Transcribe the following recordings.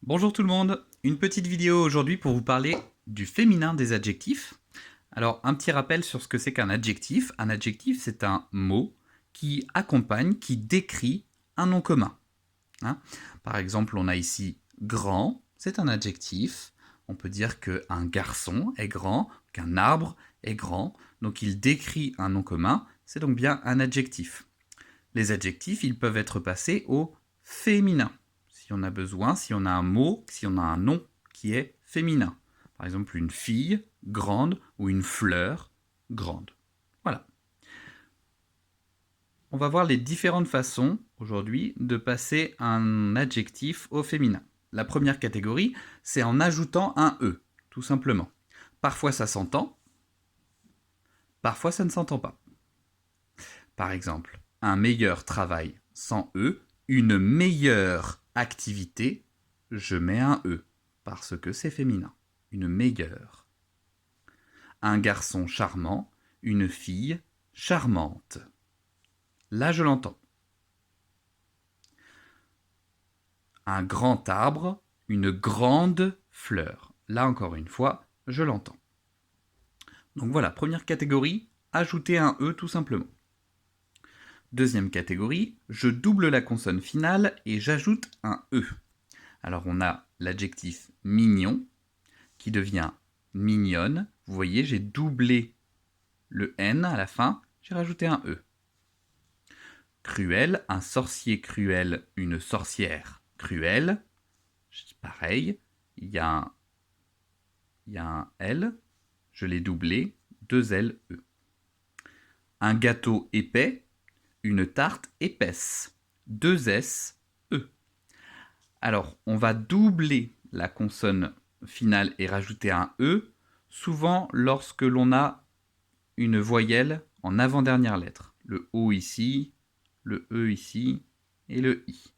Bonjour tout le monde, une petite vidéo aujourd'hui pour vous parler du féminin des adjectifs. Alors un petit rappel sur ce que c'est qu'un adjectif. Un adjectif, c'est un mot qui accompagne, qui décrit un nom commun. Par exemple, on a ici grand, c'est un adjectif. On peut dire qu'un garçon est grand, qu'un arbre est grand. Donc il décrit un nom commun, c'est donc bien un adjectif. Les adjectifs, ils peuvent être passés au féminin. Si on a besoin, si on a un mot, si on a un nom qui est féminin. Par exemple, une fille grande ou une fleur grande. Voilà. On va voir les différentes façons aujourd'hui de passer un adjectif au féminin. La première catégorie, c'est en ajoutant un E, tout simplement. Parfois ça s'entend, parfois ça ne s'entend pas. Par exemple, un meilleur travail sans E, une meilleure activité, je mets un E, parce que c'est féminin. Une meilleure. Un garçon charmant, une fille charmante. Là, je l'entends. Un grand arbre, une grande fleur. Là, encore une fois, je l'entends. Donc voilà, première catégorie, ajouter un E tout simplement. Deuxième catégorie, je double la consonne finale et j'ajoute un E. Alors on a l'adjectif mignon qui devient mignonne. Vous voyez, j'ai doublé le N à la fin, j'ai rajouté un E. Cruel, un sorcier cruel, une sorcière cruelle. Pareil, il y a un L, je l'ai doublé, deux L, E. Un gâteau épais, une tarte épaisse, deux S, E. Alors, on va doubler la consonne finale et rajouter un E, souvent lorsque l'on a une voyelle en avant-dernière lettre. Le O ici, le E ici et le I.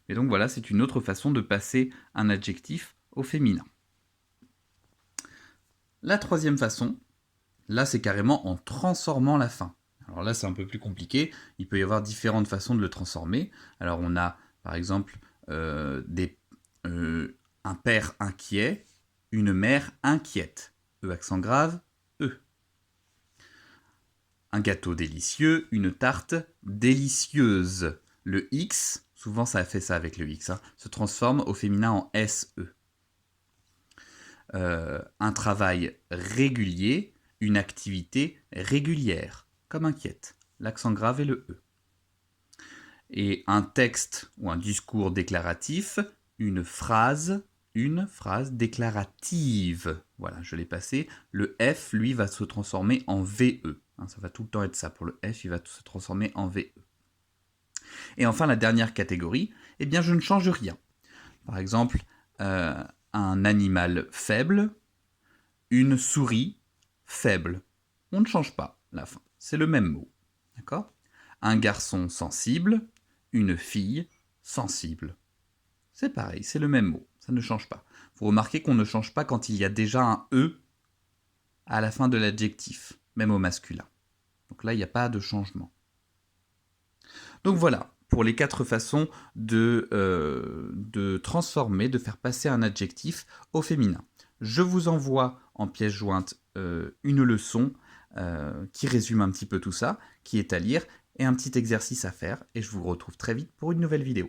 Et donc voilà, c'est une autre façon de passer un adjectif au féminin. La troisième façon, là c'est carrément en transformant la fin. Alors là c'est un peu plus compliqué, il peut y avoir différentes façons de le transformer. Alors on a par exemple un père inquiet, une mère inquiète. E accent grave, E. Un gâteau délicieux, une tarte délicieuse. Le X, souvent ça fait ça avec le X, se transforme au féminin en SE. Un travail régulier, une activité régulière, comme inquiète. L'accent grave est le E. Et un texte ou un discours déclaratif, une phrase déclarative. Voilà, je l'ai passé. Le F, lui, va se transformer en VE. Ça va tout le temps être ça. Pour le F, il va se transformer en VE. Et enfin, la dernière catégorie, eh bien, je ne change rien. Par exemple, un animal faible, une souris faible. On ne change pas la fin. C'est le même mot. D'accord ? Un garçon sensible, une fille sensible. C'est pareil, c'est le même mot. Ça ne change pas. Vous remarquez qu'on ne change pas quand il y a déjà un E à la fin de l'adjectif, même au masculin. Donc là, il n'y a pas de changement. Donc voilà, pour les 4 façons de transformer, de faire passer un adjectif au féminin. Je vous envoie en pièce jointe une leçon qui résume un petit peu tout ça, qui est à lire, et un petit exercice à faire, et je vous retrouve très vite pour une nouvelle vidéo.